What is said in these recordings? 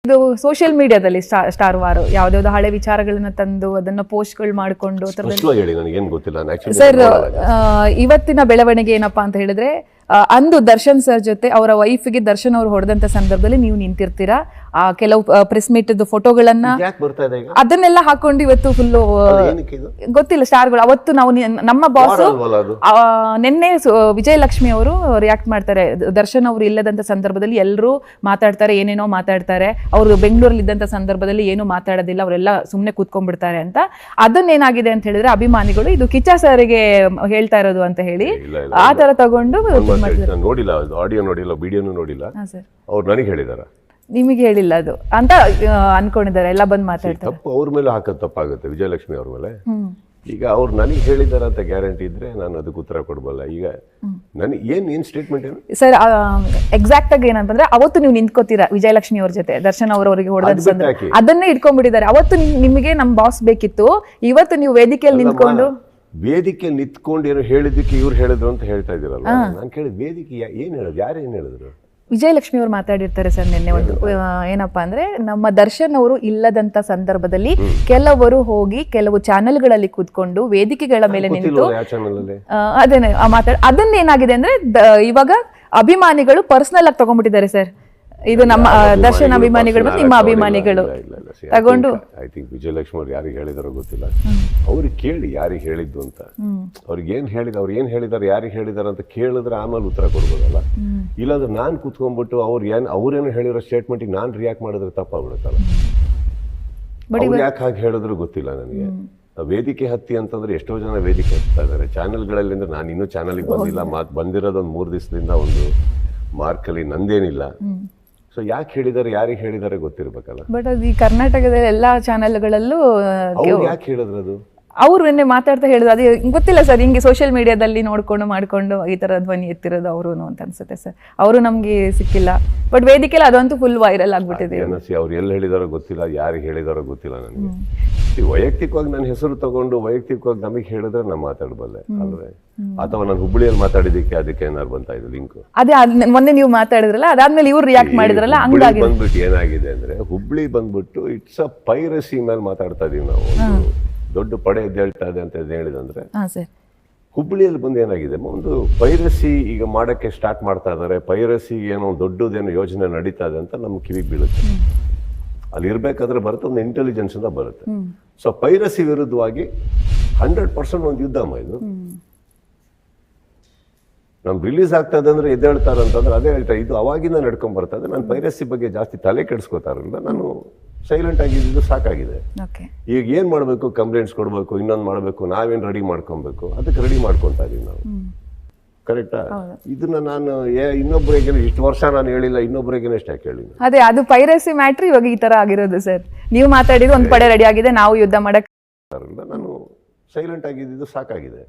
ಇದು ಸೋಷಿಯಲ್ ಮೀಡಿಯಾದಲ್ಲಿ star war ಯಾವ್ದಾವ್ದು ಹಳೆ ವಿಚಾರಗಳನ್ನ ತಂದು ಅದನ್ನ ಪೋಸ್ಟ್ಗಳು ಮಾಡಿಕೊಂಡು ಸರ್ ಇವತ್ತಿನ ಬೆಳವಣಿಗೆ ಏನಪ್ಪಾ ಅಂತ ಹೇಳಿದ್ರೆ ಅಂದು ದರ್ಶನ್ ಸರ್ ಜೊತೆ ಅವರ ವೈಫ್ಗೆ ದರ್ಶನ್ ಅವರು ಹೊಡೆದಂತ ಸಂದರ್ಭದಲ್ಲಿ ನೀವು ನಿಂತಿರ್ತೀರಾ ಕೆಲವು ಪ್ರೆಸ್ ಮೀಟ್ ಫೋಟೋಗಳನ್ನ ಅದನ್ನೆಲ್ಲ ಹಾಕೊಂಡು ಇವತ್ತು ಫುಲ್ ಗೊತ್ತಿಲ್ಲ ಸ್ಟಾರ್ಗಳು ಅವತ್ತು ನಾವು ನಮ್ಮ ಬಾಸ್ ನಿನ್ನೆ ವಿಜಯಲಕ್ಷ್ಮಿ ಅವರು ರಿಯಾಕ್ಟ್ ಮಾಡ್ತಾರೆ ದರ್ಶನ್ ಅವರು ಇಲ್ಲದಂತ ಸಂದರ್ಭದಲ್ಲಿ ಎಲ್ಲರೂ ಮಾತಾಡ್ತಾರೆ ಏನೇನೋ ಮಾತಾಡ್ತಾರೆ ಅವರು ಬೆಂಗಳೂರಲ್ಲಿ ಇದ್ದಂತ ಸಂದರ್ಭದಲ್ಲಿ ಏನು ಮಾತಾಡೋದಿಲ್ಲ ಅವರೆಲ್ಲ ಸುಮ್ನೆ ಕೂತ್ಕೊಂಡ್ಬಿಡ್ತಾರೆ ಅಂತ ಅದನ್ನೇನಾಗಿದೆ ಅಂತ ಹೇಳಿದ್ರೆ ಅಭಿಮಾನಿಗಳು ಇದು ಕಿಚ್ಚ ಸರ್ಗೆ ಹೇಳ್ತಾ ಇರೋದು ಅಂತ ಹೇಳಿ ಆ ತರ ತಗೊಂಡು ನೋಡಿಲ್ಲ ಆಡಿಯೋ ನೋಡಿಲ್ಲ ವಿಡಿಯೋನು ನೋಡಿಲ್ಲ ಅವ್ರು ನನಗೆ ಹೇಳಿದಾರ ನಿಮಗೆ ಹೇಳಿಲ್ಲ ಅದು ಅಂತ ಅನ್ಕೊಂಡಿದ್ದಾರೆ ಎಲ್ಲ ಬಂದು ಮಾತಾಡ್ತಾರೆ ತಪ್ಪು ಅವ್ರ ಮೇಲೆ ಹಾಕೋದು ತಪ್ಪಾಗುತ್ತೆ ವಿಜಯಲಕ್ಷ್ಮಿ ಅವ್ರ ಮೇಲೆ ಈಗ ಅವ್ರು ನನಗೆ ಹೇಳಿದಾರ ಅಂತ ಗ್ಯಾರಂಟಿ ಇದ್ರೆ ನಾನು ಅದಕ್ಕೆ ಉತ್ತರ ಕೊಡಬಲ್ಲ ಈಗ ನನಗೆ ಏನ್ ಸ್ಟೇಟ್ಮೆಂಟ್ ಏನು ಸರ್ ಎಕ್ಸಾಕ್ಟ್ ಆಗಿ ಏನಂತಂದ್ರೆ ಅವತ್ತು ನೀವು ನಿಂತ್ಕೋತೀರಾ ವಿಜಯಲಕ್ಷ್ಮಿ ಅವ್ರ ಜೊತೆ ದರ್ಶನ್ ಅವರವರಿಗೆ ಹೊಡೆದ ಅದನ್ನೇ ಇಟ್ಕೊಂಡ್ಬಿಟ್ಟಿದ್ದಾರೆ ಅವತ್ತು ನಿಮಗೆ ನಮ್ ಬಾಸ್ ಬೇಕಿತ್ತು ಇವತ್ತು ನೀವು ವೇದಿಕೆಯಲ್ಲಿ ನಿಂತ್ಕೊಂಡು ವೇದಿಕೆ ನಿಂತ್ಕೊಂಡು ಏನೋ ಹೇಳಿದ್ದಕ್ಕೆ ಇವ್ರು ಹೇಳಿದ್ರು ಅಂತ ಹೇಳ್ತಾ ಇದ್ದೀರಲ್ಲ ನಾನು ಕೇಳಿದ ವೇದಿಕೆ ಏನ್ ಹೇಳೋದು ಯಾರು ಏನ್ ಹೇಳಿದ್ರು ವಿಜಯಲಕ್ಷ್ಮಿ ಅವರು ಮಾತಾಡಿರ್ತಾರೆ ಸರ್ ನಿನ್ನೆ ಒಂದು ಏನಪ್ಪಾ ಅಂದ್ರೆ ನಮ್ಮ ದರ್ಶನ್ ಅವರು ಇಲ್ಲದಂತ ಸಂದರ್ಭದಲ್ಲಿ ಕೆಲವರು ಹೋಗಿ ಕೆಲವು ಚಾನೆಲ್ಗಳಲ್ಲಿ ಕೂತ್ಕೊಂಡು ವೇದಿಕೆಗಳ ಮೇಲೆ ನಿಂತು ಅದೇನೆ ಅದನ್ನೇನಾಗಿದೆ ಅಂದ್ರೆ ಇವಾಗ ಅಭಿಮಾನಿಗಳು ಪರ್ಸನಲ್ ಆಗಿ ತಗೊಂಡ್ಬಿಟ್ಟಿದ್ದಾರೆ ಸರ್ ಇದು ನಮ್ಮ ದರ್ಶನ್ ಅಭಿಮಾನಿಗಳು ಮತ್ತು ನಿಮ್ಮ ಅಭಿಮಾನಿಗಳು ತಗೊಂಡು ಐ ಥಿಂಕ್ ವಿಜಯಲಕ್ಷ್ಮಿ ಅವ್ರು ಯಾರಿಗೆ ಹೇಳಿದಾರೋ ಗೊತ್ತಿಲ್ಲ ಅವ್ರಿಗೆ ಕೇಳಿ ಯಾರಿಗೆ ಹೇಳಿದ್ದು ಅಂತ ಅವ್ರಿಗೆ ಏನ್ ಹೇಳಿದಾರೆ ಯಾರಿಗೆ ಹೇಳಿದಾರೆ ಅಂತ ಕೇಳಿದ್ರೆ ಆಮೇಲೆ ಉತ್ತರ ಕೊಡ್ಬೋದಲ್ಲ ಇಲ್ಲಾಂದ್ರೆ ನಾನ್ ಕೂತ್ಕೊಂಡ್ಬಿಟ್ಟು ಅವ್ರೇನು ಹೇಳಿರೋ ಸ್ಟೇಟ್ಮೆಂಟಿಗೆ ನಾನ್ ರಿಯಾಕ್ಟ್ ಮಾಡಿದ್ರೆ ತಪ್ಪಾಗ್ಬಿಡುತ್ತಲ್ಲ ಅವ್ರು ಯಾಕೆ ಹಾಗೆ ಹೇಳಿದ್ರು ಗೊತ್ತಿಲ್ಲ ನನಗೆ ವೇದಿಕೆ ಹತ್ತಿ ಅಂತಂದ್ರೆ ಎಷ್ಟೋ ಜನ ವೇದಿಕೆ ಹತ್ತಾ ಇದಾರೆ ಚಾನೆಲ್ಗಳಲ್ಲಿ ಅಂದ್ರೆ ನಾನು ಇನ್ನೂ ಚಾನೆಲ್ಗೆ ಬಂದಿಲ್ಲ ಬಂದಿರೋದು ಒಂದು 3 ದಿವಸದಿಂದ ಒಂದು ಮಾರ್ಕಲ್ಲಿ ನಂದೇನಿಲ್ಲ ಸೊ ಯಾಕೆ ಹೇಳಿದಾರೆ ಯಾರಿಗೆ ಹೇಳಿದಾರೆ ಗೊತ್ತಿರ್ಬೇಕಲ್ಲ ಬಟ್ ಅದು ಈ ಕರ್ನಾಟಕದ ಎಲ್ಲಾ ಚಾನೆಲ್ಗಳಲ್ಲೂ ಯಾಕೆ ಹೇಳಿದ್ರು ಅದು ಅವ್ರು ನಿನ್ನೆ ಮಾತಾಡ್ತಾ ಹೇಳಿದ್ರು ಅದೇ ಗೊತ್ತಿಲ್ಲ ಸರ್ ಹಿಂಗೆ ಸೋಷಿಯಲ್ ಮೀಡಿಯಾದಲ್ಲಿ ನೋಡ್ಕೊಂಡು ಮಾಡ್ಕೊಂಡು ಈ ತರ ಧ್ವನಿ ಎತ್ತಿರೋದು ಅವರು ಅಂತ ಅನ್ಸುತ್ತೆ ಸರ್ ಅವರು ನಮ್ಗೆ ಸಿಕ್ಕಿಲ್ಲ ಬಟ್ ವೇದಿಕೆಲ್ಲ ಅದಂತೂ ಫುಲ್ ವೈರಲ್ ಆಗ್ಬಿಟ್ಟಿದೆ ಅವ್ರು ಎಲ್ಲಿ ಹೇಳಿದಾರೋ ಗೊತ್ತಿಲ್ಲ ಯಾರಿಗೆ ಹೇಳಿದಾರೋ ಗೊತ್ತಿಲ್ಲ ನನಗೆ ವೈಯಕ್ತಿಕವಾಗಿ ನನ್ನ ಹೆಸರು ತಗೊಂಡು ವೈಯಕ್ತಿಕವಾಗಿ ನಮಗೆ ಹೇಳಿದ್ರೆ ನಾನು ಮಾತಾಡಬಲ್ಲೆ ಅಲ್ವೇ ಅಥವಾ ನಾನು ಹುಬ್ಬಳ್ಳಿಯಲ್ಲಿ ಮಾತಾಡಿದಕ್ಕೆ ಅದಕ್ಕೆ ಏನಾರು ಬಂತಾ ಇದೆ ಲಿಂಕ್ ಅದೇ ಮೊನ್ನೆ ನೀವು ಮಾತಾಡಿದ್ರಲ್ಲ ಅದಾದ್ಮೇಲೆ ಇವ್ರು ರಿಯಾಕ್ಟ್ ಮಾಡಿದ್ರಲ್ಲ ಹಂಗಾಗಿ ಬಂದ್ಬಿಟ್ಟು ಏನಾಗಿದೆ ಅಂದ್ರೆ ಹುಬ್ಬಳ್ಳಿ ಬಂದ್ಬಿಟ್ಟು ಇಟ್ಸ್ ಅ ಪೈರಸಿ ಮೇಲೆ ಮಾತಾಡ್ತಾ ಇದೀವಿ ನಾವು ದೊಡ್ಡ ಪಡೆ ಎದ್ದೇಳ್ತಾ ಇದೆ ಅಂತ ಹೇಳಿದಂದ್ರೆ ಹುಬ್ಬಳ್ಳಿಯಲ್ಲಿ ಬಂದು ಏನಾಗಿದೆ ಒಂದು ಪೈರಸಿ ಈಗ ಮಾಡಕ್ಕೆ ಸ್ಟಾರ್ಟ್ ಮಾಡ್ತಾ ಇದಾರೆ ಪೈರಸಿ ಏನೋ ದೊಡ್ಡದೇನೋ ಯೋಜನೆ ನಡೀತಾ ಇದೆ ಅಂತ ನಮ್ಗೆ ಕಿವಿಗೆ ಬೀಳುತ್ತೆ ಅಲ್ಲಿ ಇರ್ಬೇಕಾದ್ರೆ ಬರುತ್ತೆ ಒಂದು ಇಂಟೆಲಿಜೆನ್ಸ್ ಇಂದ ಬರುತ್ತೆ ಸೊ ಪೈರಸಿ ವಿರುದ್ಧವಾಗಿ 100% ಒಂದು ಯುದ್ಧ ಇದು ನಮ್ ರಿಲೀಸ್ ಆಗ್ತಾ ಇದೆ ಅಂದ್ರೆ ಎದ್ದೇಳ್ತಾರೆ ಅಂತಂದ್ರೆ ಅದೇ ಹೇಳ್ತಾರೆ ಇದು ಅವಾಗಿಂದ ನಡ್ಕೊಂಡ್ ಬರ್ತಾ ಇದೆ ನಾನು ಪೈರಸಿ ಬಗ್ಗೆ ಜಾಸ್ತಿ ತಲೆ ಕೆಡಿಸ್ಕೋತಾರಲ್ಲ ನಾನು ಸೈಲೆಂಟ್ ಆಗಿದ್ದು ಸಾಕಾಗಿದೆ ಈಗ ಏನ್ ಮಾಡ್ಬೇಕು ಕಂಪ್ಲೇಂಟ್ಸ್ ಕೊಡ್ಬೇಕು ಇನ್ನೊಂದು ಮಾಡ್ಬೇಕು ನಾವೇನ್ ರೆಡಿ ಮಾಡ್ಕೊಬೇಕು ಅದಕ್ಕೆ ರೆಡಿ ಮಾಡ್ಕೊಂತಾ ಇದೀವಿ ನಾವು ಕರೆಕ್ಟಾ ಇದನ್ನ ನಾನು ಇನ್ನೊಬ್ಬರಿಗೆ ಇಷ್ಟು ವರ್ಷ ನಾನು ಹೇಳಿಲ್ಲ ಇನ್ನೊಬ್ಬರಿಗೆ ಎಷ್ಟು ಯಾಕೆ ಹೇಳಿಲ್ಲ ಅದೇ ಅದು ಪೈರಸಿ ಮ್ಯಾಟ್ರ್ ಇವಾಗ ಈ ತರ ಆಗಿರೋದು ಸರ್ ನೀವು ಮಾತಾಡಿದ್ದು ಒಂದು ಪಡೆ ರೆಡಿ ಆಗಿದೆ ನಾವು ಯುದ್ಧ ಮಾಡಕ್ ನಾನು ಸೈಲೆಂಟ್ ಆಗಿದ್ದು ಸಾಕಾಗಿದೆ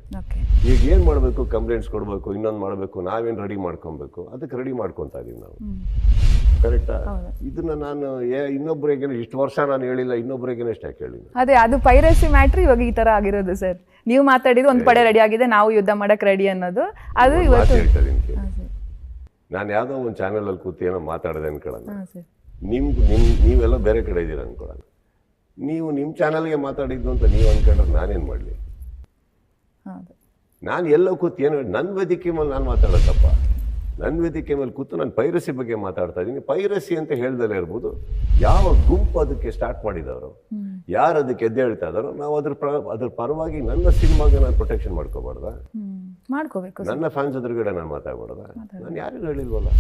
ಈಗ ಏನ್ ಮಾಡ್ಬೇಕು ಕಂಪ್ಲೇಂಟ್ಸ್ ಕೊಡ್ಬೇಕು ಇನ್ನೊಂದು ಮಾಡ್ಬೇಕು ನಾವೇನ್ ರೆಡಿ ಮಾಡ್ಕೊಬೇಕು ಅದಕ್ಕೆ ರೆಡಿ ಮಾಡ್ಕೊಂತಾ ಇದೀವಿ ನಾವು ಕರೆಕ್ಟಾ ಇದನ್ನ ನಾನು ಇನ್ನೊಬ್ಬರಿಗೆ ಇಷ್ಟು ವರ್ಷ ನಾನು ಹೇಳಿಲ್ಲ ಇನ್ನೊಬ್ಬರಿಗೆ ಎಷ್ಟು ಯಾಕೆ ಹೇಳಿಲ್ಲ ಅದೇ ಅದು ಪೈರಸಿ ಮ್ಯಾಟ್ರ್ ಇವಾಗ ಈ ತರ ಆಗಿರೋದು ಸರ್ ನೀವು ಮಾತಾಡಿದ್ದು ಒಂದು ಪಡೆ ರೆಡಿ ಆಗಿದೆ ನಾವು ಯುದ್ಧ ಮಾಡಕ್ ರೆಡಿ ಅನ್ನೋದು ಅದು ಇವತ್ತು ನಾನು ಯಾವ್ದೋ ಒಂದು ಚಾನೆಲ್ ಅಲ್ಲಿ ಕೂತಿ ಏನೋ ಮಾತಾಡದೆ ಅನ್ಕೊಳ್ಳೋಣ ನೀವೆಲ್ಲ ಬೇರೆ ಕಡೆ ಇದ್ದೀರ ಅನ್ಕೊಳ್ಳೋಣ ನೀವು ನಿಮ್ಮ ಚಾನಲ್ಗೆ ಮಾತಾಡಿದ್ದು ಅಂತ ನೀವು ಅನ್ಕೊಂಡ್ರೆ ನಾನೇನ್ ಮಾಡ್ಲಿ ನಾನು ಎಲ್ಲೋ ಕೂತು ಏನೋ ನನ್ನ ವೇದಿಕೆ ಮೇಲೆ ನಾನು ಮಾತಾಡೋದಪ್ಪ ನನ್ನ ವೇದಿಕೆ ಮೇಲೆ ಕೂತು ನಾನು ಪೈರಸಿ ಬಗ್ಗೆ ಮಾತಾಡ್ತಾ ಇದ್ದೀನಿ ಪೈರಸಿ ಅಂತ ಹೇಳ್ದಲೇ ಇರ್ಬೋದು ಯಾವ ಗುಂಪು ಅದಕ್ಕೆ ಸ್ಟಾರ್ಟ್ ಮಾಡಿದವರು ಯಾರು ಅದಕ್ಕೆ ಎದ್ದೇಳ್ತಾ ಇದಾರೋ ನಾವು ಅದ್ರ ಪರವಾಗಿ ನನ್ನ ಸಿನಿಮಾಗೆ ನಾನು ಪ್ರೊಟೆಕ್ಷನ್ ಮಾಡ್ಕೋಬಾರ್ದ ಮಾಡ್ಕೋಬೇಕು ನನ್ನ ಫ್ಯಾನ್ಸ್ ಎದುರುಗಡೆ ನಾನು ಮಾತಾಡ್ಬಾರ್ದ ನಾನು ಯಾರಿಗೂ ಹೇಳಿಲ್ವಲ್ಲ